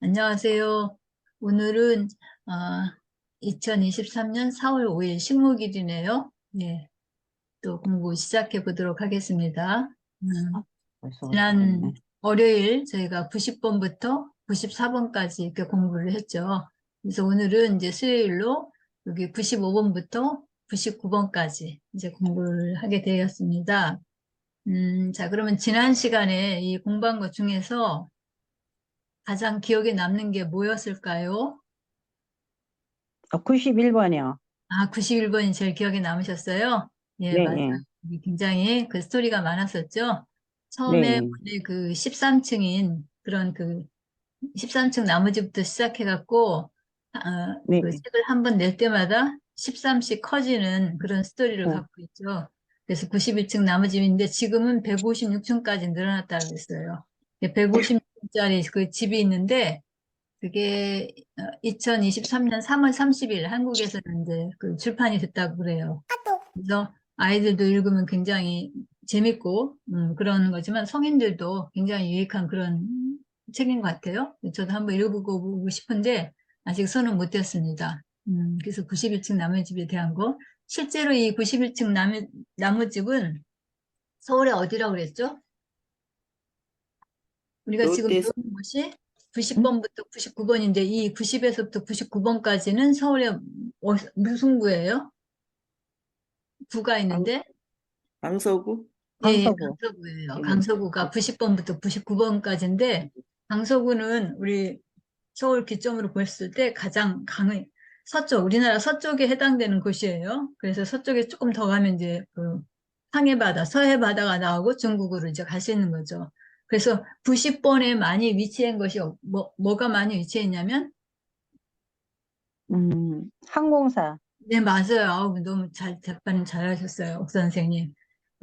안녕하세요. 오늘은 2023년 4월 5일 식목일이네요. 네, 또 공부 시작해 보도록 하겠습니다. 벌써 지난 됐네. 월요일 저희가 90번부터 94번까지 이렇게 공부를 했죠. 그래서 오늘은 이제 수요일로 여기 95번부터 99번까지 이제 공부를 하게 되었습니다. 자, 그러면 지난 시간에 이 공부한 것 중에서 가장 기억에 남는 게 뭐였을까요? 91번이요. 91번이 제일 기억에 남으셨어요? 예, 네, 맞아요. 예. 이게 굉장히 그 스토리가 많았었죠? 처음에 네, 원래 그 13층인 그런 그 13층 나머지부터 시작해갖고, 네, 그 책을 한 번 낼 때마다 13씩 커지는 그런 스토리를 네. 갖고 있죠. 그래서 91층 나머지인데 지금은 156층까지 늘어났다고 했어요. 156층짜리 그 집이 있는데, 그게 2023년 3월 30일 한국에서는 이제 그 출판이 됐다고 그래요. 그래서 아이들도 읽으면 굉장히 재밌고 그런 거지만 성인들도 굉장히 유익한 그런 책인 것 같아요. 저도 한번 읽어보고 싶은데 아직 손은 못 댔습니다. 그래서 91층 나무집에 대한 거. 실제로 이 91층 나무집은 서울에 어디라고 그랬죠? 우리가 지금 롯데 배우는 곳이 응? 90번부터 99번인데 이 90에서부터 99번까지는 서울의 무슨 구예요? 구가 강, 있는데 강서구? 예, 예, 강서구. 강서구예요. 음. 강서구가 90번부터 99번까지인데 강서구는 우리 서울 기점으로 봤을 때 가장 강의 서쪽, 우리나라 서쪽에 해당되는 곳이에요. 그래서 서쪽에 조금 더 가면 이제 그 상해바다, 서해바다가 나오고 중국으로 이제 갈 수 있는 거죠. 그래서 90번에 많이 위치한 것이 뭐가 많이 위치해 있냐면 항공사. 네, 맞아요. 아우, 너무 답변 잘하셨어요, 옥 선생님.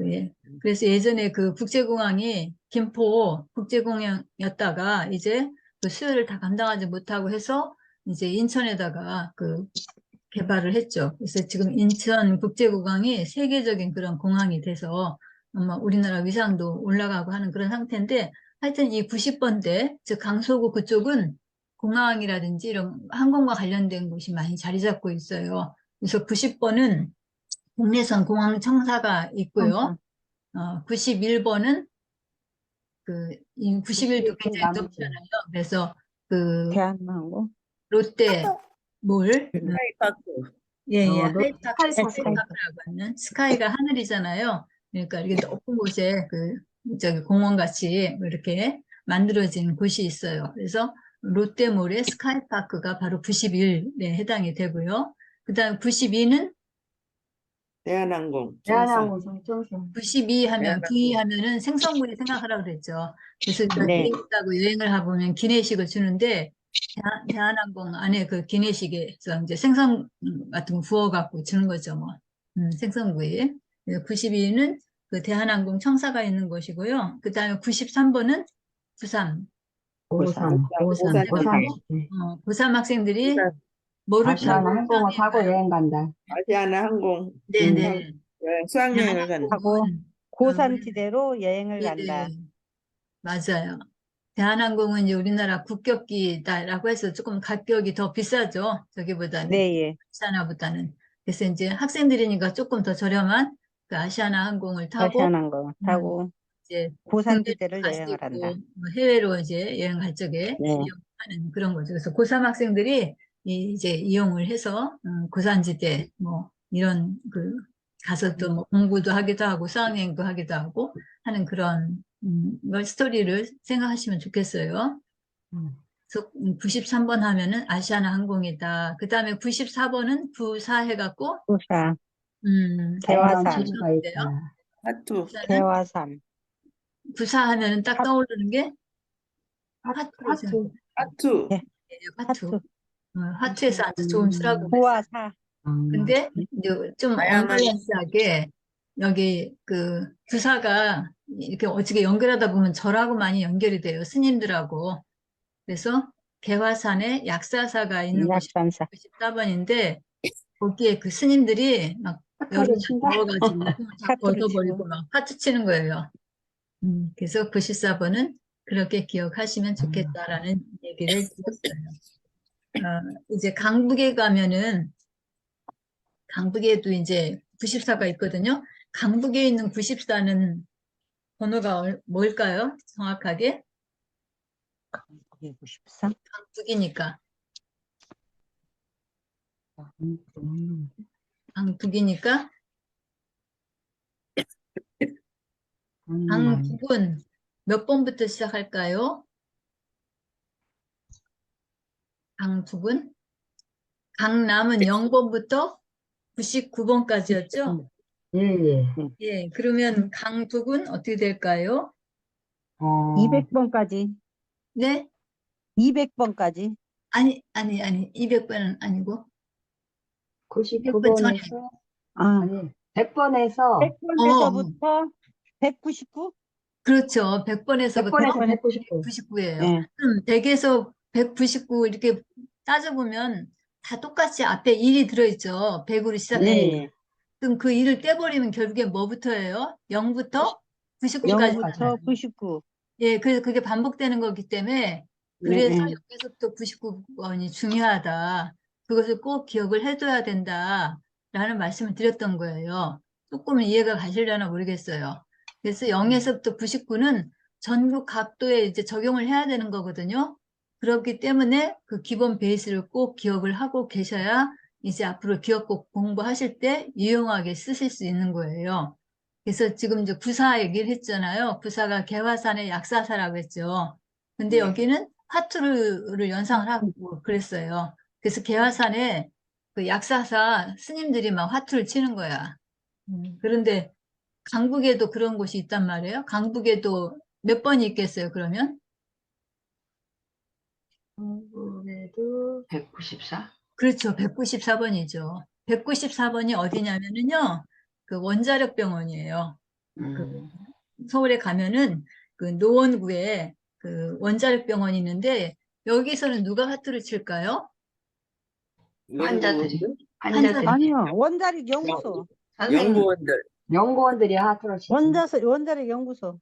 예. 그래서 예전에 그 국제공항이 김포 국제공항이었다가 이제 그 수요를 다 감당하지 못하고 해서 이제 인천에다가 그 개발을 했죠. 그래서 지금 인천 국제공항이 세계적인 그런 공항이 돼서 아마 우리나라 위상도 올라가고 하는 그런 상태인데 하여튼 이 90번대, 즉 강서구 그쪽은 공항이라든지 이런 항공과 관련된 곳이 많이 자리 잡고 있어요. 그래서 90번은 국내선 공항청사가 있고요. 항상. 91번은 이 91도 91층 굉장히 나무집. 높잖아요. 그래서 그 대한항공. 롯데 몰, 스카이파크. 예, 예, 롯데 하이파크, 스카이파크. 스카이파크라고 하는 스카이가 하늘이잖아요. 그러니까 이렇게 높은 곳에 저기 공원같이 이렇게 만들어진 곳이 있어요. 그래서 롯데몰의 스카이파크가 바로 91에 해당이 되고요. 그 다음 92는 대한항공 청사. 대한항공 성청사. 92 하면, 대한항공. V 하면은 생선구이 생각하라고 그랬죠. 그래서 네. 비행기 타고 여행을 하보면 기내식을 주는데, 대한항공 안에 그 기내식에서 이제 생선 같은 거 구워갖고 주는 거죠, 뭐. 생선구이. 92는 그 대한항공 청사가 있는 곳이고요. 그 다음에 93번은 부산. 오산. 오산 오산. 고3 학생들이 오산 뭐를 타고 아시아나 항공을 수학여행 타고 가요? 여행 간다. 아시아나 항공 네네. 수학여행을 가는. 하고 대한항공은, 우리, 고산지대로 여행을 간다. 네네. 맞아요. 대한항공은 이제 우리나라 국격기다라고 해서 조금 가격이 더 비싸죠. 저기보다는. 네, 예. 아시아나보다는. 그래서 이제 학생들이니까 조금 더 저렴한 그 아시아나 항공을 타고, 아시아나항공 음, 타고 이제 국내로 고산지대를 갈 수 여행을 있고, 한다. 뭐 해외로 이제 여행 갈 적에 네. 이용하는 그런 거죠. 그래서 고3 학생들이 이제 이용을 해서, 고산지대, 뭐, 이런 가서 또 뭐 공부도 하기도 하고, 수학여행도 하기도 하고 하는 그런, 걸 스토리를 생각하시면 좋겠어요. 그래서 93번 하면은 아시아나 항공이다. 그 다음에 94번은 부사 해갖고, 부산. 부산은 개화산. 어때요? 하투. 부산은 개화산. 부사 하면은 딱 떠오르는 게 화투로 생각해요. 하투. 네. 화투. 하트. 화투에서 아주 좋은 수라고 그랬어요. 부화사. 근데 이제 좀 다양한 언밸런스하게 여기 그 부사가 이렇게 어떻게 연결하다 보면 절하고 많이 연결이 돼요. 스님들하고. 그래서 개화산에 약사사가 있는 곳이 약산사. 94번인데 거기에 그 스님들이 막 여름에 더워가지고 숨을 다 하트를 치고. 걷어버리고 막 화투 치는 거예요. 그래서 94번은 그렇게 기억하시면 좋겠다라는 얘기를 드렸어요. 이제 강북에 가면은 강북에도 이제 94가 있거든요. 강북에 있는 94는 번호가 뭘까요? 정확하게? 194. 강북이니까. 강북이니까 강북은 몇 번부터 시작할까요? 강북은 강남은 0번부터 99번까지였죠? 예. 예, 그러면 강북은 어떻게 될까요? 200번까지. 네? 200번까지. 아니, 200번은 아니고 100번 전에. 99번에서, 아, 아니, 100번에서, 100번에서부터 199? 그렇죠. 100번에서부터 100번에서 199. 199예요. 예. 그럼 100에서 199 이렇게 따져보면 다 똑같이 앞에 1이 들어있죠. 100으로 시작해요. 네. 그럼 그 1을 떼버리면 결국에 뭐부터예요? 0부터 99까지. 0부터 99. 예, 그래서 그게 반복되는 거기 때문에 그래서 네. 여기서부터 99번이 중요하다. 그것을 꼭 기억을 해둬야 된다라는 말씀을 드렸던 거예요. 조금 이해가 가시려나 모르겠어요. 그래서 0에서부터 99는 전국 각도에 이제 적용을 해야 되는 거거든요. 그렇기 때문에 그 기본 베이스를 꼭 기억을 하고 계셔야 이제 앞으로 기억법 공부하실 때 유용하게 쓰실 수 있는 거예요. 그래서 지금 이제 구사 얘기를 했잖아요. 구사가 개화산의 약사사라고 했죠. 근데 네. 여기는 화투를 연상을 하고 그랬어요. 그래서 개화산에 그 약사사 스님들이 막 화투를 치는 거야. 그런데 강북에도 그런 곳이 있단 말이에요. 강북에도 몇 번이 있겠어요, 그러면? 한국에도 194? 그렇죠. 194번이죠. 194번이 어디냐면은요, 그 원자력 병원이에요. 그 서울에 가면은 그 노원구에 그 원자력 병원이 있는데 여기서는 누가 화투를 칠까요? 환자들이. 환자들. 아니요. 원자력 연구소. 연구원들. 연구원들이 하트를 치지. 원자력 연구소.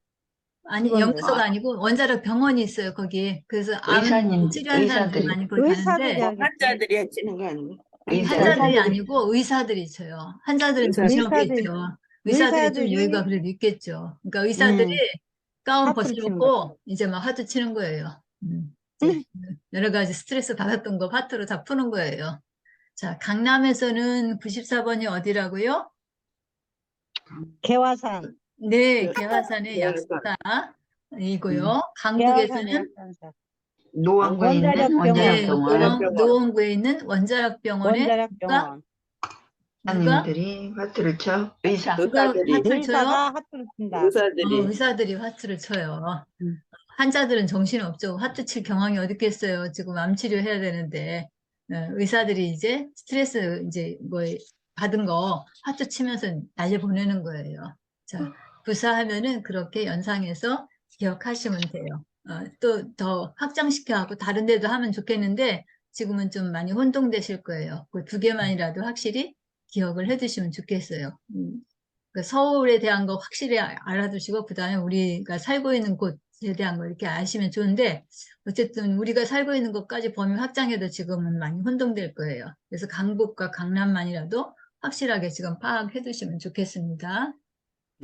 아니, 직원들. 연구소가 아니고 원자력 병원이 있어요, 거기. 그래서 암 의사님, 치료하는 사람들이 의사들이. 많이 거기 의사들이 가는데 하겠지. 환자들이 하시는 거 아니에요? 환자들이 의사들이. 아니고 의사들이 쳐요. 환자들은 의사들. 정신없겠죠. 의사들이 좀 의사들이 여유가 그래도 있겠죠. 그러니까 의사들이 가운 화투를 치는 벗어놓고 이제 막 화투 치는 거예요. 이제 여러 가지 스트레스 받았던 거 화투로 다 푸는 거예요. 자, 강남에서는 94번이 어디라고요? 개화산. 네, 개화산의 개화산. 약사이고요. 개화산의 강북에서는 약산사. 노원구에 있는 원자력 병원. 네, 원자력병원. 노원구에 있는 원자력 병원에 원자력 누가 병원. 의사님들이 화투를 쳐. 의사. 누가 의사들이. 화투를 쳐요? 의사가 화투를 친다. 의사들이. 의사들이 화투를 쳐요. 음. 환자들은 정신없죠. 화투 칠 경황이 어디 있겠어요. 지금 암 치료해야 되는데. 의사들이 이제 스트레스 이제 뭐 받은 거 화투 치면서 날려보내는 거예요. 자, 구사하면은 그렇게 연상해서 기억하시면 돼요. 또 더 확장시켜갖고 다른 데도 하면 좋겠는데 지금은 좀 많이 혼동되실 거예요. 그 두 개만이라도 확실히 기억을 해두시면 좋겠어요. 그 서울에 대한 거 확실히 알아두시고 그다음에 우리가 살고 있는 곳에 대한 거 이렇게 아시면 좋은데 어쨌든 우리가 살고 있는 곳까지 범위 확장해도 지금은 많이 혼동될 거예요. 그래서 강북과 강남만이라도 확실하게 지금 파악해 두시면 좋겠습니다.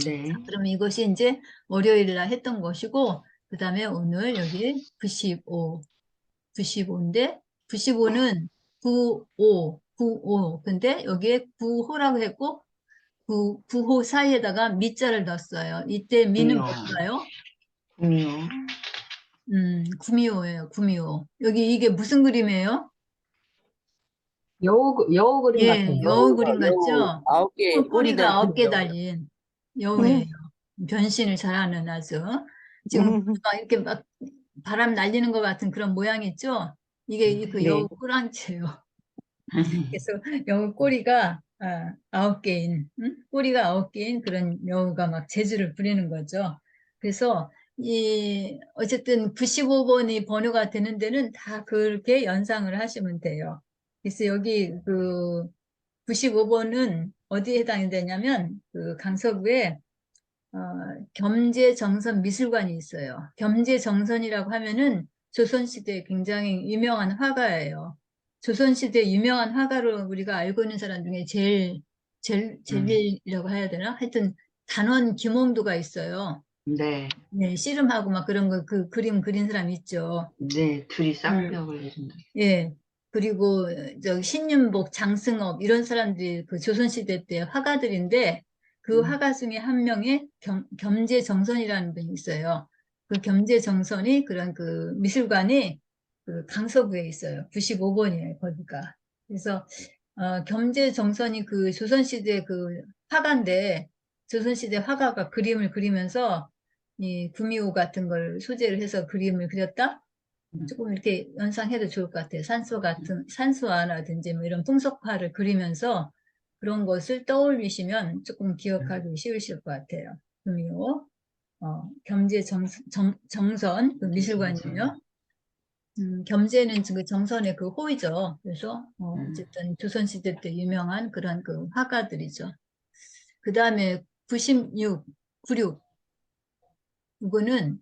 네. 그럼 이것이 이제 월요일 날 했던 것이고 그다음에 오늘 여기 95인데 95는 95 근데 여기에 9호라고 했고 구호 사이에다가 미자를 넣었어요. 이때 미는 구미호. 뭘까요? 구미호. 구미호예요. 구미호. 여기 이게 무슨 그림이에요? 여우 그림 예, 같은 거. 여우 그림 같죠? 9개 꼬리 꼬리가 달린 9개 여우. 달린 여우예요. 변신을 잘하는 아주. 지금 막 이렇게 막 바람 날리는 것 같은 그런 모양 있죠? 이게 그 네. 여우 꼬랑지예요. 그래서 여우 꼬리가 9개인, 꼬리가 9개인 그런 여우가 막 재주를 부리는 거죠. 그래서 어쨌든 95번이 번호가 되는 데는 다 그렇게 연상을 하시면 돼요. 그래서 여기 그 95번은 어디에 해당이 되냐면 그 강서구에 겸재정선 미술관이 있어요. 겸재정선이라고 하면은 조선시대 굉장히 유명한 화가예요. 조선시대 유명한 화가로 우리가 알고 있는 사람 중에 제일이라고 해야 되나? 하여튼 단원 김홍도가 있어요. 네. 네, 씨름하고 막 그런 거, 그 그림 그린 사람 있죠. 네. 둘이 쌍벽을 이룬다. 예. 그리고 저 신윤복, 장승업 이런 사람들이 그 조선시대 때 화가들인데 그 화가 중에 한 명의 겸재정선이라는 분이 있어요. 그 겸재정선이 그런 그 미술관이 그 강서구에 있어요. 95번이에요, 거기가. 그래서 겸재정선이 그 조선시대 그 화가인데 조선시대 화가가 그림을 그리면서 이 구미호 같은 걸 소재로 해서 그림을 그렸다? 조금 이렇게 연상해도 좋을 것 같아요. 산수화라든지 뭐 이런 풍속화를 그리면서 그런 것을 떠올리시면 조금 기억하기 쉬우실 것 같아요. 구미호, 정선, 그 미술관이에요. 겸재는 그 정선의 그 호이죠. 그래서, 어쨌든 조선시대 때 유명한 그런 그 화가들이죠. 그 다음에 96. 이거는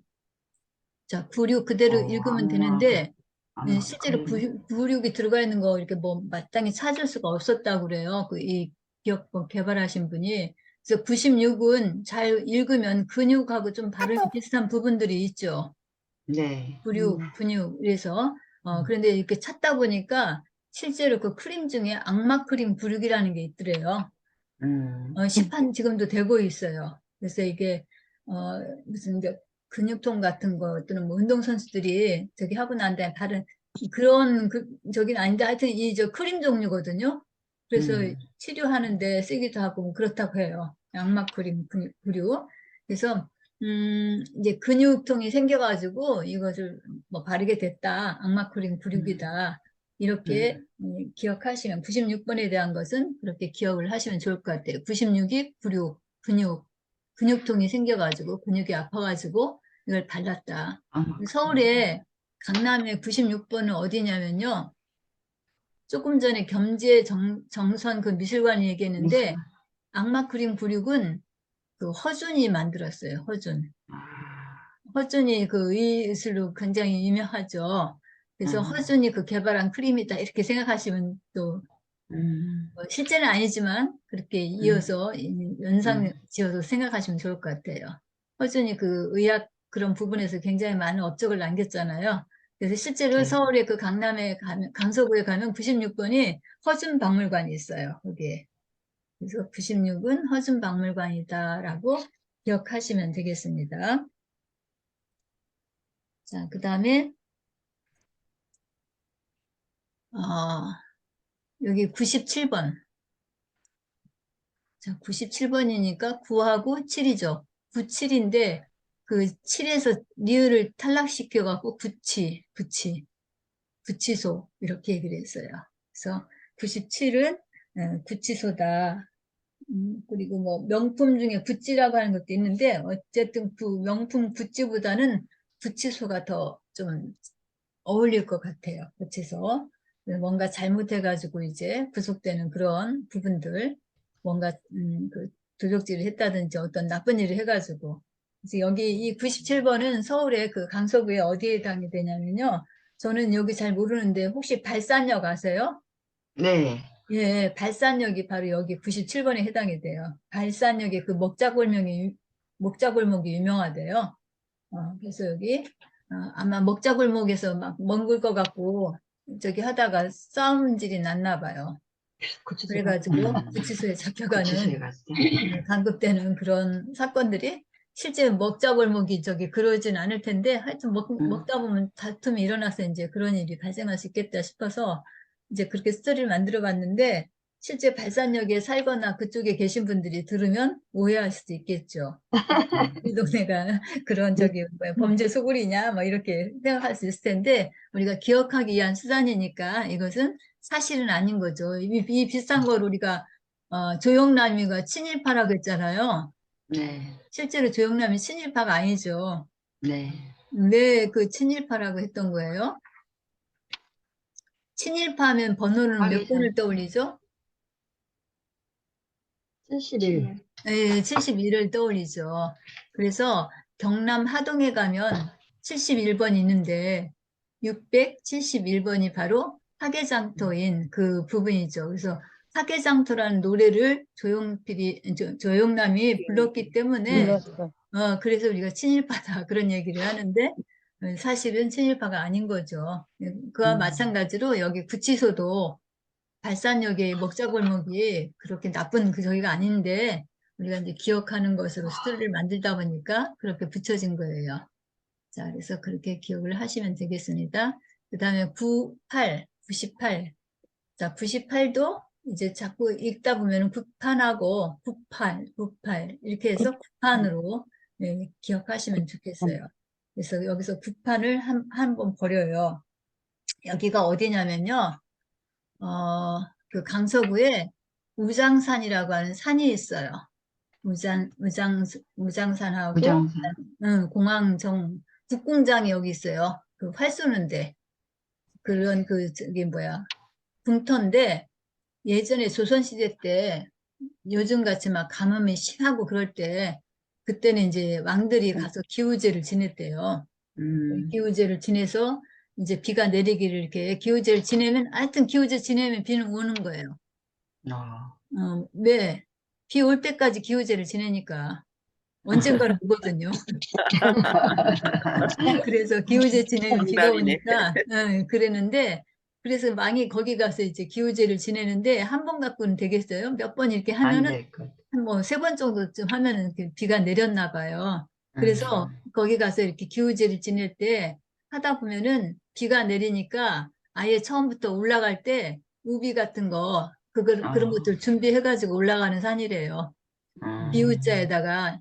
자, 96 그대로 읽으면 되는데, 실제로 96이 들어가 있는 거 이렇게 뭐 마땅히 찾을 수가 없었다고 그래요. 이 기억법 개발하신 분이. 그래서 96은 잘 읽으면 근육하고 좀 발음이 비슷한 부분들이 있죠. 네. 96, 근육. 그래서, 그런데 이렇게 찾다 보니까 실제로 그 크림 중에 악마 크림 96이라는 게 있더래요. 시판 지금도 되고 있어요. 그래서 이게, 무슨 이제 근육통 같은 것들은 뭐 운동선수들이 저기 하고 난 다음에 다른 그런 저긴 아닌데 하여튼 이 저 크림 종류거든요. 그래서 치료하는데 쓰기도 하고 뭐 그렇다고 해요. 악막 크림 근육. 그래서 이제 근육통이 생겨가지고 이것을 뭐 바르게 됐다. 악막 크림 근육이다. 이렇게 기억하시면 96번에 대한 것은 그렇게 기억을 하시면 좋을 것 같아요. 96이 근육통이 생겨가지고 근육이 아파가지고 이걸 발랐다. 서울에 강남에 96번은 어디냐면요. 조금 전에 정선 그 미술관 얘기했는데 악마 그림 96은 그 허준이 만들었어요. 허준이 그 의술로 굉장히 유명하죠. 그래서 허준이 그 개발한 크림이다 이렇게 생각하시면 또 실제는 아니지만 그렇게 이어서 연상 지어서 생각하시면 좋을 것 같아요. 허준이 그 의학 그런 부분에서 굉장히 많은 업적을 남겼잖아요. 그래서 실제로 네. 서울의 그 강남에 가면, 강서구에 가면 96번이 허준 박물관이 있어요. 거기에. 그래서 96은 허준 박물관이다라고 기억하시면 되겠습니다. 자, 그 다음에 여기 97번. 자, 97번이니까 9하고 7이죠. 97인데 그 7에서 리을을 탈락시켜갖고 구치소 이렇게 얘기를 했어요. 그래서 97은 구치소다. 그리고 뭐 명품 중에 구찌라고 하는 것도 있는데 어쨌든 그 명품 구찌보다는 구치소가 더 좀 어울릴 것 같아요. 구치소. 뭔가 잘못해가지고 이제 구속되는 그런 부분들, 뭔가 그 도적질을 했다든지 어떤 나쁜 일을 해가지고. 그래서 여기 이 97번은 서울의 그 강서구에 어디에 해당이 되냐면요. 저는 여기 잘 모르는데 혹시 발산역 아세요? 네. 예, 발산역이 바로 여기 97번에 해당이 돼요. 발산역에 그 먹자골목이 유명하대요. 그래서 여기 아마 먹자골목에서 막 멍글 것 같고 저기 하다가 싸움질이 났나 봐요. 그래가지고 구치소에 잡혀가는 구치소에 갔어요. 간급되는 그런 사건들이 실제 먹자골목이 저기 그러진 않을 텐데 하여튼 먹다 보면 다툼이 일어나서 이제 그런 일이 발생할 수 있겠다 싶어서 이제 그렇게 스토리를 만들어 봤는데 실제 발산역에 살거나 그쪽에 계신 분들이 들으면 오해할 수도 있겠죠. 이 동네가 그런 저기 뭐야, 범죄 소굴이냐 뭐 이렇게 생각할 수 있을 텐데 우리가 기억하기 위한 수단이니까 이것은 사실은 아닌 거죠. 이 비슷한 걸 우리가 조영남이가 친일파라고 했잖아요. 네. 실제로 조영남이 친일파가 아니죠. 네. 왜 그 친일파라고 했던 거예요? 친일파 하면 번호는 몇 박예선. 번을 떠올리죠? 71. 예, 71을 떠올리죠. 그래서 경남 하동에 가면 71번 있는데 671번이 바로 사계장터인 그 부분이죠. 그래서 사계장터라는 노래를 조용남이 불렀기 때문에 눌렀어. 그래서 우리가 친일파다 그런 얘기를 하는데 사실은 친일파가 아닌 거죠. 그와 마찬가지로 여기 구치소도 발산역의 먹자골목이 그렇게 나쁜 그 저기가 아닌데 우리가 이제 기억하는 것으로 스토리를 만들다 보니까 그렇게 붙여진 거예요. 자, 그래서 그렇게 기억을 하시면 되겠습니다. 그 다음에 98. 자, 98도 이제 자꾸 읽다 보면 국판하고 98 이렇게 해서 국판으로 기억하시면 좋겠어요. 그래서 여기서 국판을 한 번 버려요. 여기가 어디냐면요. 그 강서구에 우장산이라고 하는 산이 있어요. 우장산하고, 부장산. 공항정, 국궁장이 여기 있어요. 그 활 쏘는데. 그런 저기 뭐야. 궁터인데, 예전에 조선시대 때, 요즘같이 막 가뭄이 심하고 그럴 때, 그때는 이제 왕들이 가서 기우제를 지냈대요. 기우제를 지내서 이제 비가 내리기를 이렇게 기우제를 지내면 하여튼 기우제 지내면 비는 오는 거예요. 왜? 비 올 때까지 기우제를 지내니까 언젠가는 오거든요. 그래서 기우제 지내면 비가 정답이네. 오니까 그랬는데 그래서 망이 거기 가서 이제 기우제를 지내는데 한 번 갖고는 되겠어요? 몇 번 이렇게 안 하면은 될 것. 한 뭐 세 번 정도쯤 하면은 비가 내렸나 봐요. 그래서 음. 거기 가서 이렇게 기우제를 지낼 때 하다 보면은 비가 내리니까 아예 처음부터 올라갈 때 우비 같은 거 그런 것들 준비해가지고 올라가는 산이래요. 비우자에다가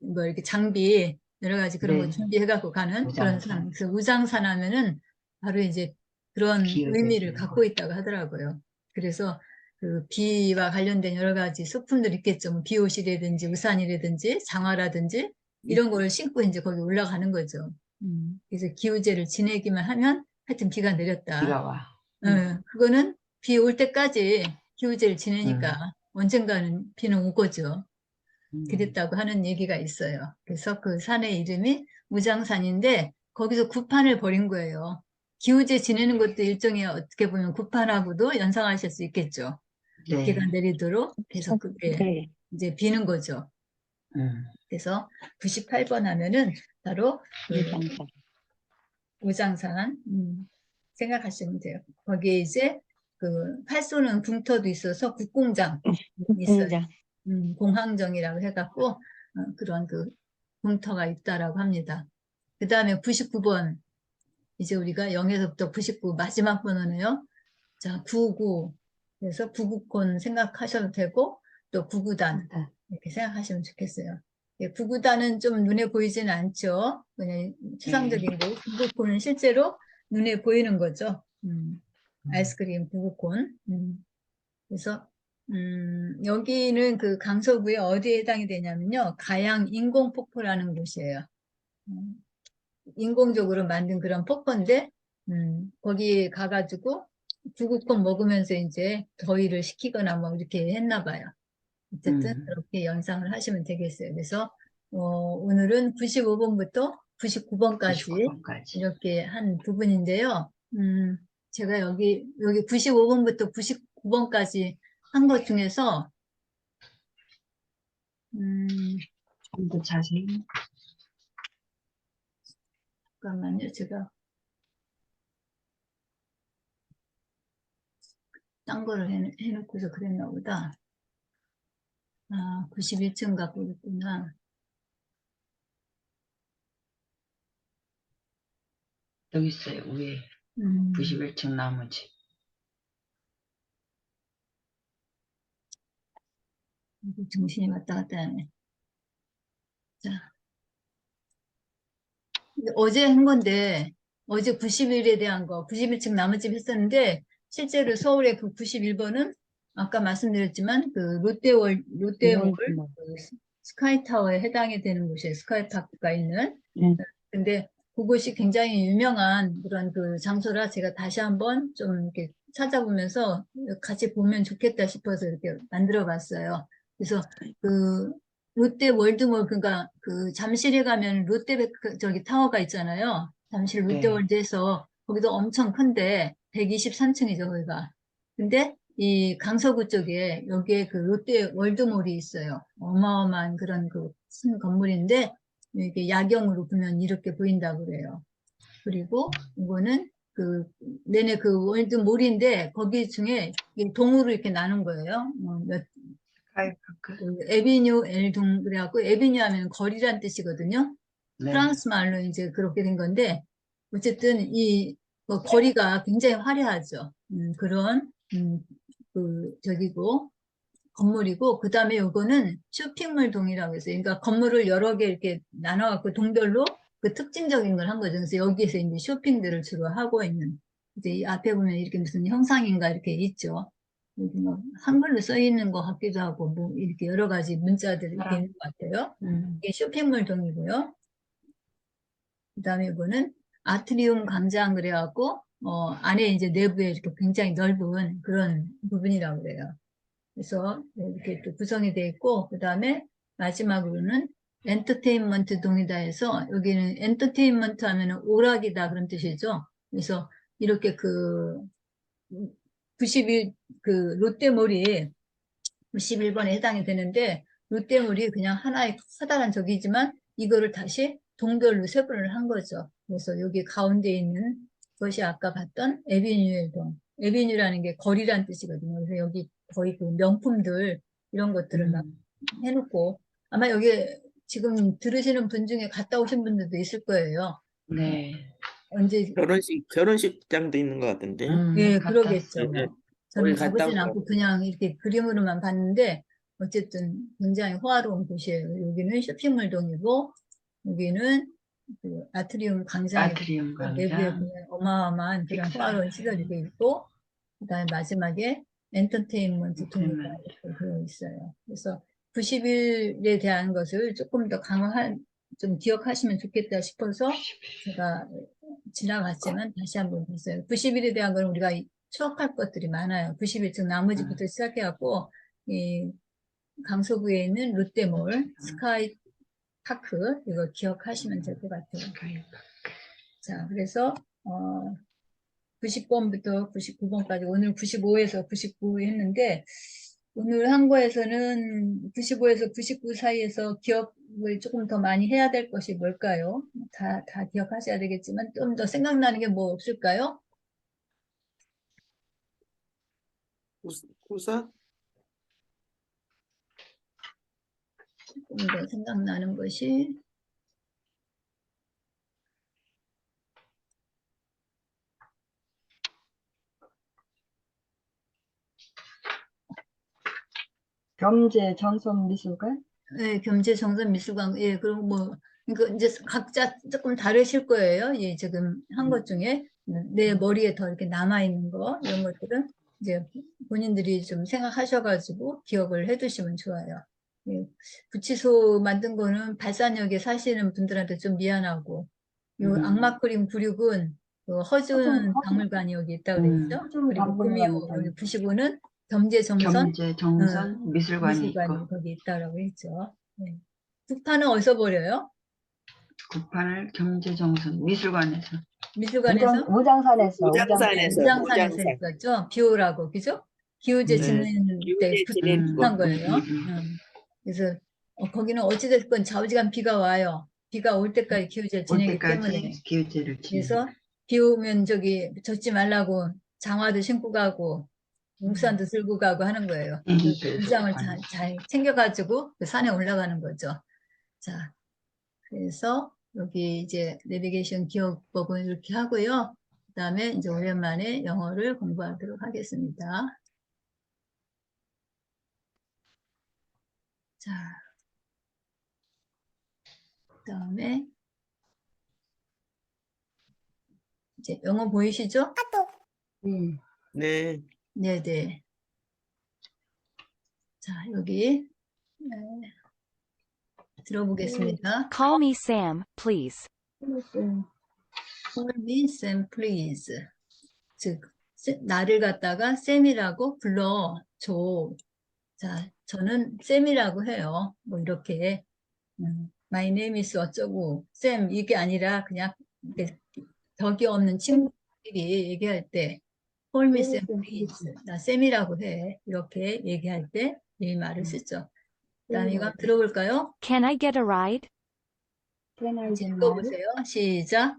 뭐 이렇게 장비 여러 가지 그런 거 네. 준비해갖고 가는 그런 우장산. 산. 그래서 우장산 하면은 바로 이제 그런 기우제 의미를 지내고. 갖고 있다고 하더라고요. 그래서 그 비와 관련된 여러 가지 소품들 있겠죠. 뭐 비옷이라든지 우산이라든지 장화라든지 이런 걸 신고 이제 거기 올라가는 거죠. 그래서 기우제를 지내기만 하면 하여튼 비가 내렸다. 비가 와. 그거는 비 올 때까지 기우제를 음. 지내니까 언젠가는 비는 오거죠. 음. 그랬다고 하는 얘기가 있어요. 그래서 그 산의 이름이 우장산인데 거기서 구판을 벌인 거예요. 기우제 지내는 것도 일종의 어떻게 보면 구판하고도 연상하실 수 있겠죠. 네. 비가 내리도록 해서 그게 네. 이제 비는 거죠. 음. 그래서 98번 하면은 바로 그 우장산. 우장산 생각하시면 돼요. 거기에 이제 그 활 쏘는 궁터도 있어서 국궁장 있어요. 우장. 공항정이라고 해갖고 그런 그 궁터가 있다라고 합니다. 그 다음에 99번 이제 우리가 0에서부터 99 마지막 번호네요. 자, 99 그래서 구구콘 생각하셔도 되고 또 구구단 이렇게 생각하시면 좋겠어요. 예, 구구단은 좀 눈에 보이지는 않죠. 그냥 추상적인 거. 구구콘은 실제로 눈에 보이는 거죠. 아이스크림 구구콘. 그래서 여기는 그 강서구에 어디에 해당이 되냐면요. 가양 인공폭포라는 곳이에요. 인공적으로 만든 그런 폭포인데 거기 가가지고 구구콘 먹으면서 이제 더위를 식히거나 뭐 이렇게 했나 봐요. 어쨌든 그렇게 연상을 하시면 되겠어요. 그래서 오늘은 95번부터 99번까지 99번까지. 이렇게 한 부분인데요. 제가 여기 95번부터 99번까지 한 것 중에서 좀 더 자세히. 잠깐만요. 제가 딴 거를 해놓고서 그랬나 보다. 91층 갖고 있구나. 여기 있어요. 위에 91층 나머지. 정신이 왔다 갔다 하네. 자, 어제 한 건데, 어제 91에 대한 거, 91층 나머지 했었는데, 실제로 서울의 그 91번은 아까 말씀드렸지만, 그 롯데월 그 스카이타워에 해당이 되는 곳이에요. 스카이파크가 있는. 근데 그곳이 굉장히 유명한 그런 그 장소라 제가 다시 한번 좀 이렇게 찾아보면서 같이 보면 좋겠다 싶어서 이렇게 만들어 봤어요. 그래서 그 롯데 월드몰 그러니까 그 잠실에 가면 저기 타워가 있잖아요. 잠실 네. 롯데월드에서 거기도 엄청 큰데 123층이죠, 거기가. 근데 이 강서구 쪽에 여기에 그 롯데 월드몰이 있어요. 어마어마한 그런 그 큰 건물인데 이게 야경으로 보면 이렇게 보인다고 그래요. 그리고 이거는 그 내내 그 월드몰인데 거기 중에 이게 동으로 이렇게 나눈 거예요. 스카이파크. 그 에비뉴 엘동 그래갖고 에비뉴 하면 거리란 뜻이거든요. 네. 프랑스 말로 이제 그렇게 된 건데 어쨌든 이 뭐 거리가 굉장히 화려하죠. 그런 그 저기고 건물이고 그 다음에 요거는 쇼핑몰 동이라고 해서 그러니까 건물을 여러 개 이렇게 나눠갖고 동별로 그 특징적인 걸 한 거죠. 그래서 여기에서 이제 쇼핑들을 주로 하고 있는 이제 이 앞에 보면 이렇게 무슨 형상인가 이렇게 있죠. 여기 뭐 한글로 써 있는 것 같기도 하고 뭐 이렇게 여러 가지 문자들이 이렇게 있는 것 같아요. 이게 쇼핑몰 동이고요. 그 다음에 이거는 아트리움 광장 그래갖고 안에 이제 내부에 이렇게 굉장히 넓은 그런 부분이라고 그래요. 그래서 이렇게 또 구성이 되어 있고 그 다음에 마지막으로는 엔터테인먼트 동이다 해서 여기는 엔터테인먼트 하면 오락이다 그런 뜻이죠. 그래서 이렇게 그 91, 그 롯데몰이 91번에 해당이 되는데 롯데몰이 그냥 하나의 커다란 저기지만 이거를 다시 동별로 세분을 한 거죠. 그래서 여기 가운데 있는 것이 아까 봤던 에비뉴의 동. 에비뉴라는 게 거리란 뜻이거든요. 그래서 여기 거의 그 명품들 이런 것들을 막 해놓고 아마 여기 지금 들으시는 분 중에 갔다 오신 분들도 있을 거예요. 네. 언제 결혼식장도 있는 것 같은데. 예, 갔다 그러겠죠. 네, 네. 저는 거기 갔다 가보진 오더라고요. 않고 그냥 이렇게 그림으로만 봤는데 어쨌든 굉장히 호화로운 곳이에요. 여기는 쇼핑몰동이고 여기는 그 아트리움 광장이고 아트리움 내부에 광장. 보면 어마어마한 그런 호화로운 시설이 돼 있고 그다음에 마지막에 엔터테인먼트 동이다 이렇게 되어 있어요. 그래서 90일에 대한 것을 조금 더 좀 기억하시면 좋겠다 싶어서 제가 지나갔지만 다시 한번 봤어요. 90일에 대한 건 우리가 추억할 것들이 많아요. 90일 즉 나머지부터 시작해갖고 이 강서구에 있는 롯데몰, 스카이 파크 이거 기억하시면 될 것 같아요. 자, 그래서 90번부터 99번까지 오늘 95에서 99 했는데 오늘 한 거에서는 95에서 99 사이에서 기억을 조금 더 많이 해야 될 것이 뭘까요? 다 기억하셔야 되겠지만 좀 더 생각나는 게 뭐 없을까요? 구사? 조금 더 생각나는 것이 경제 전선 미술관? 네, 경제정선미술관 예 그리고 뭐 그러니까 이제 각자 조금 다르실 거예요. 예, 지금 한 것 중에 내 머리에 더 이렇게 남아 있는 거 이런 것들은 이제 본인들이 좀 생각하셔가지고 기억을 해두시면 좋아요. 예, 구치소 만든 거는 발산역에 사시는 분들한테 좀 미안하고 요 악마 그림 96은 그 허준 박물관이 여기 있다고 그랬죠. 허준 그리고 박물관이 구미호 여기 95는 경제정선 경제정선 미술관이 미술관이 있고 거기 있다라고 했죠. 네. 북판은 어디서 버려요? 국판을 경제정선 미술관에서. 미술관에서? 우장산에서 우장산에서. 우장산에서 우장산. 했었죠. 비오라고, 그죠? 기우제 네. 짓는 때 기우제 지내는 붙한 거. 거예요. 그래서 거기는 어찌됐건 좌우지간 비가 와요. 비가 올 때까지 기우제를 올 지내기 때까지 때문에. 기우제를 지내. 그래서 비 오면 저기 젖지 말라고 장화도 신고 가고 우산도 들고 가고 하는 거예요. 우장을 잘 챙겨가지고 그 산에 올라가는 거죠. 자, 그래서 여기 이제 내비게이션 기억법은 이렇게 하고요. 그 다음에 이제 오랜만에 영어를 공부하도록 하겠습니다. 자, 그 다음에 이제 영어 보이시죠? 네. 네네. 자, 여기 들어보겠습니다. Call me Sam, please. Call me Sam, please. 즉, 나를 갖다가 쌤이라고 불러줘. 자, 저는 쌤이라고 해요. 뭐 이렇게 My name is 어쩌고 쌤 이게 아니라 그냥 이렇게 덕이 없는 친구들이 얘기할 때 Call me Sam please. 나 쌤이라고 해. 이렇게 얘기할 때 이 말을 쓰죠. 그다음에 이거 한번 들어볼까요? Can I get a ride? Can I 같이 get married? 읽어보세요. 시작.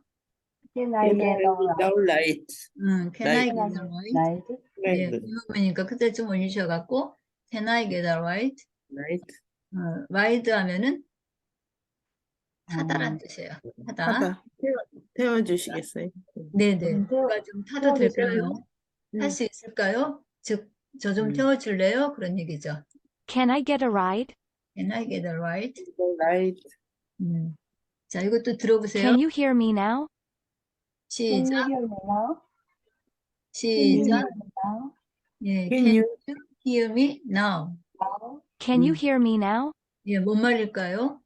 Can I get a No light. Can I Right. get a ride? 예, Right. 이모니까 그때 좀 올리셔갖고 Can I get a ride? Right. ride 하면은 타다란 뜻이에요. 타다. 하다. 태워주시겠어요? 네네. 제가 좀 타도 될까요? 네. 탈 수 있을까요? 즉, 저 좀 음. 태워줄래요? 그런 얘기죠. Can I get a ride? Can I get a ride? Right. 자, 이것도 들어보세요. Can you hear me now? Can you 시작, hear me now? Can you 시작. hear me now? 예, Can can you you hear me now? Now? Can you hear me now? 예, 뭔 말일까요?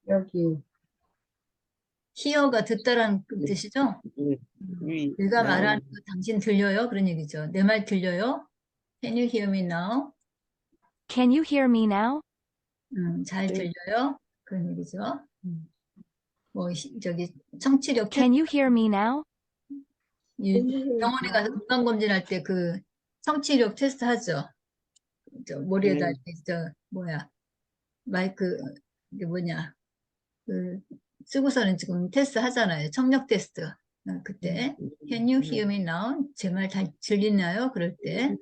여기. hear가 듣다라는 그 뜻이죠? 내가 말하는 거 당신 들려요? 그런 얘기죠. 내 말 들려요? Can you hear me now? Can you hear me now? 잘 네. 들려요? 그런 얘기죠. 뭐, 저기, 청취력 Can you hear me now? 병원에 가서 건강검진할 때 그 청취력 테스트 하죠. 저 머리에다 이렇게 뭐야 마이크 이게 뭐냐 그 쓰고서는 지금 테스트 하잖아요. 청력 테스트. 그때 Can you hear me now? 제 말 다 들리나요? 그럴 때.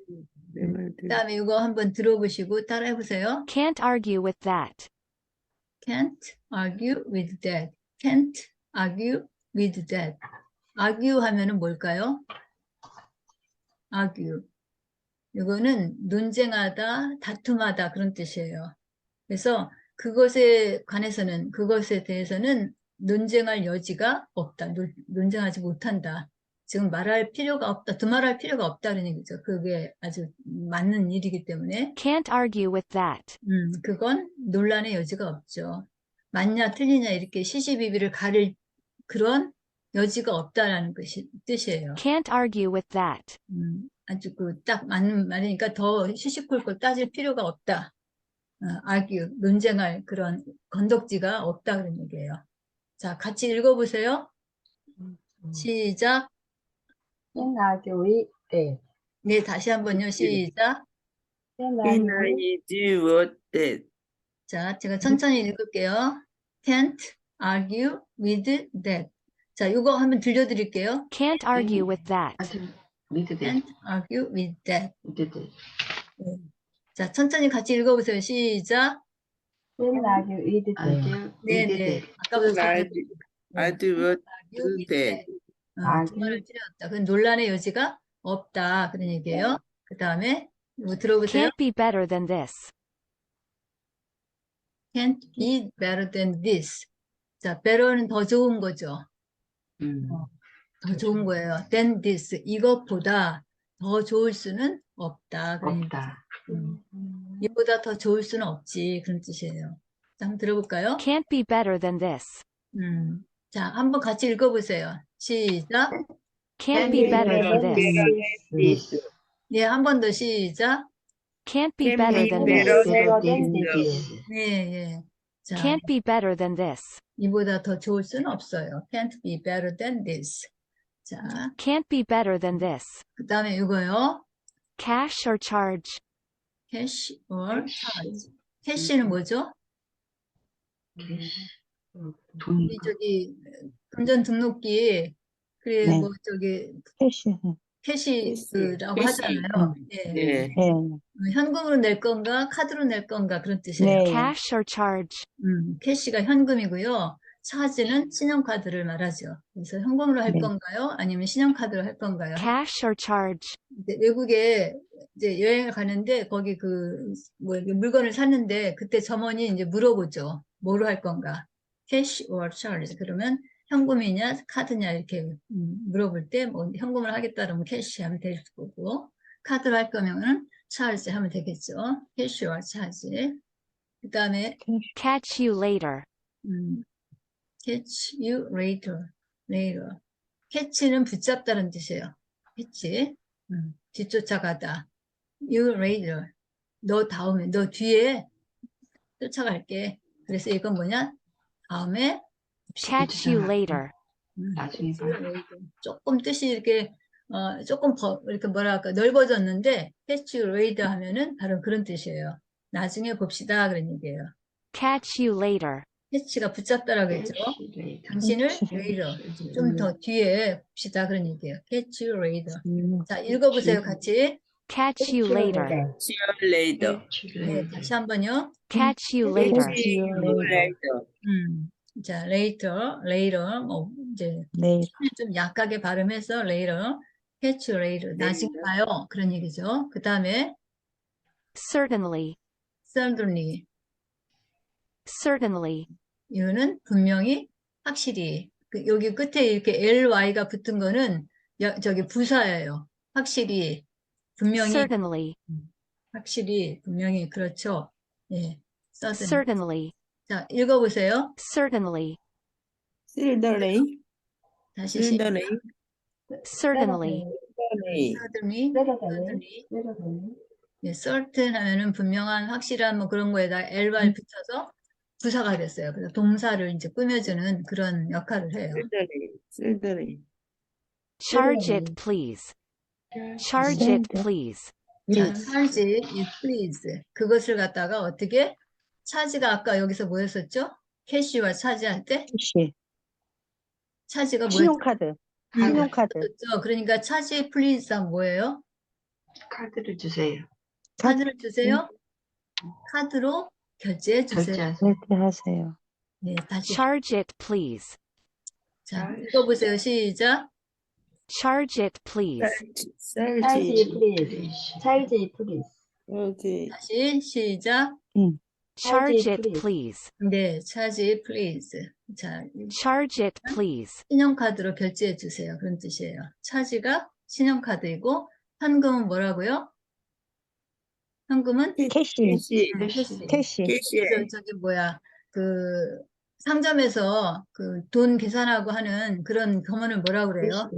그다음에 이거 한번 들어보시고 따라해 보세요. Can't argue with that. Can't argue with that. Can't argue with that. argue 하면은 뭘까요? argue. 이거는 논쟁하다, 다툼하다 그런 뜻이에요. 그래서 그것에 관해서는 그것에 대해서는 논쟁할 여지가 없다. 논쟁하지 못한다. 지금 말할 필요가 없다. 두말할 필요가 없다는 얘기죠. 그게 아주 맞는 일이기 때문에 Can't argue with that. 그건 논란의 여지가 없죠. 맞냐 틀리냐 이렇게 시시비비를 가릴 그런 여지가 없다라는 것이 뜻이에요. Can't argue with that. 아주 그 딱 맞는 말이니까 더 시시콜콜 따질 필요가 없다. argue, 논쟁할 그런 건덕지가 없다 그런 얘기예요. 자, 같이 읽어보세요. 시작. Can I do with that? 네, 다시 한번요. 시작. Can I Can do I do what that? 자, 제가 천천히 읽을게요. Can't argue with that. 자, 이거 한번 들려드릴게요. Can't argue with that. 믿으 돼. Can't argue with that. 믿으 돼. 자, 천천히 같이 읽어보세요. 시작. Can I do with that? 아주 네, 믿으 네. 돼. 아까부터 I 잘 do, I do what argue do with that. that. argue. 두말할 필요 없다. 그건 논란의 여지가 없다. 그런 얘기예요. 그 다음에 이거 들어보세요. Can't be better than this. Can't be better than this. 자, better는 더 좋은 거죠. 더 좋은 거예요. than this. 이것보다 더 좋을 수는 없다. 그런 얘기죠. 없다. 이보다 더 좋을 수는 없지. 그런 뜻이에요. 자, 한번 들어볼까요? Can't be better than this. 자, 한번 같이 읽어보세요. 시작. Can't be better than this. 네, 한 번 더 시작. Can't be Can better be than better this. than than this. 네, 예. 자, Can't be better than this. 이보다 더 좋을 수는 없어요. Can't be better than this. 자, Can't be better than this. 그 다음에 이거요. Cash or charge. cash or charge. cash는 뭐죠? 돈. 우리 저기 금전 등록기 그래 네. 뭐 저기 캐시. 캐시라고 캐시. 하잖아요. 예. 네. 네. 현금으로 낼 건가 카드로 낼 건가 그런 뜻이에요. 네. Cash or charge. 캐시가 현금이고요. 차지는 신용카드를 말하죠. 그래서 현금으로 할 네. 건가요? 아니면 신용카드로 할 건가요? Cash or charge. 이제 외국에 이제 여행을 가는데 거기 그 뭐 물건을 샀는데 그때 점원이 이제 물어보죠. 뭐로 할 건가? cash or charge. 그러면 현금이냐 카드냐 이렇게 물어볼 때 뭐 현금으로 하겠다 그러면 캐시 하면 될 거고 카드로 할 거면은 charge 하면 되겠죠. cash or charge. 그다음에 Catch you later. catch you later. later. catch는 붙잡다는 뜻이에요. catch. 뒤쫓아가다. you later. 너 다음에, 너 뒤에 쫓아갈게. 그래서 이건 뭐냐? 다음에 봅시다. Catch you later. 나중에 봐. 조금 뜻이 이렇게 조금 이렇게 뭐랄까 넓어졌는데 catch you later 하면은 바로 그런 뜻이에요. 나중에 봅시다 그런 얘기예요. Catch you later. catch가 붙잡다라고 했죠. 당신을 later 좀 더 뒤에 봅시다 그런 얘기예요. catch you later. 자 읽어보세요 같이. Catch you later. See you later. 네, 다시 한번요. Catch you later. See you later. 자 later 뭐 이제 좀 약하게 발음해서 later, catch you later 나중에 봐요 그런 얘기죠. 그 다음에 Certainly. certainly Certainly. 이거는 분명히 확실히 여기 끝에 이렇게 ly가 붙은 거는 저기 부사예요. 확실히 분명히 Certainly. 확실히 분명히 그렇죠. 예, certainly. Certainly. 자 읽어보세요. Certainly. See the rain. 다시 See the 시작. rain. Certainly. Rain. certainly 예, certain 하면은 분명한 확실한 뭐 그런 거에다 ly 붙여서 부사가 됐어요. 그래서 동사를 이제 꾸며주는 그런 역할을 해요. See the rain. See the rain. Charge it, please. Charge it, please. 자, charge it, please. 그것을 갖다가 어떻게? 차지가 아까 여기서 뭐였었죠? 캐시와 차지할 때? 차지가 뭐였죠? 신용카드. 신용카드. 그렇죠. 그러니까 차지 please가 뭐예요? 카드를 주세요. 카드를 주세요. 카드로 결제해 주세요. 결제하세요. 결제하세요. 네, 다시. Charge it, please. 자, 읽어보세요. 시작. Charge it, please. 찰지 Search. 플리즈. 찰지 플리즈. Okay. 다시 시작. Charge it, please. please. 네, 차지 please. 자, Charge it, please. 신용카드로 결제해 주세요. 그런 뜻이에요. 차지가 신용카드이고 현금은 뭐라고요? 현금은 캐시. 캐시. 캐시. 캐시. 저기 뭐야 그 상점에서 그 돈 계산하고 하는 그런 경험을 뭐라고 그래요?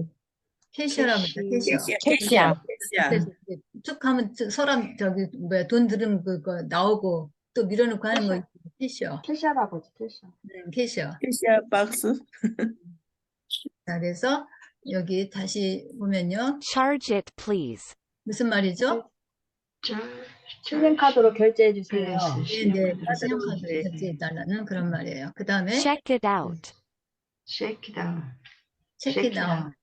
캐셔라고 해요. 캐셔. 캐시야. 캐시야. 그래서 이제 툭 하면 사람 저기 뭐야 돈 들으면 그거 나오고 또 밀어넣고 하는 거 캐셔. 캐셔라고 하지, 캐셔. 캐셔. 캐시야 박스. 자, 그래서 여기 다시 보면요. Charge it, please. 무슨 말이죠? 신용카드로 결제해 주세요. 네, 신용카드로 결제해달라는 그런 말이에요. 그 다음에 Check it out. Check it out. check it out.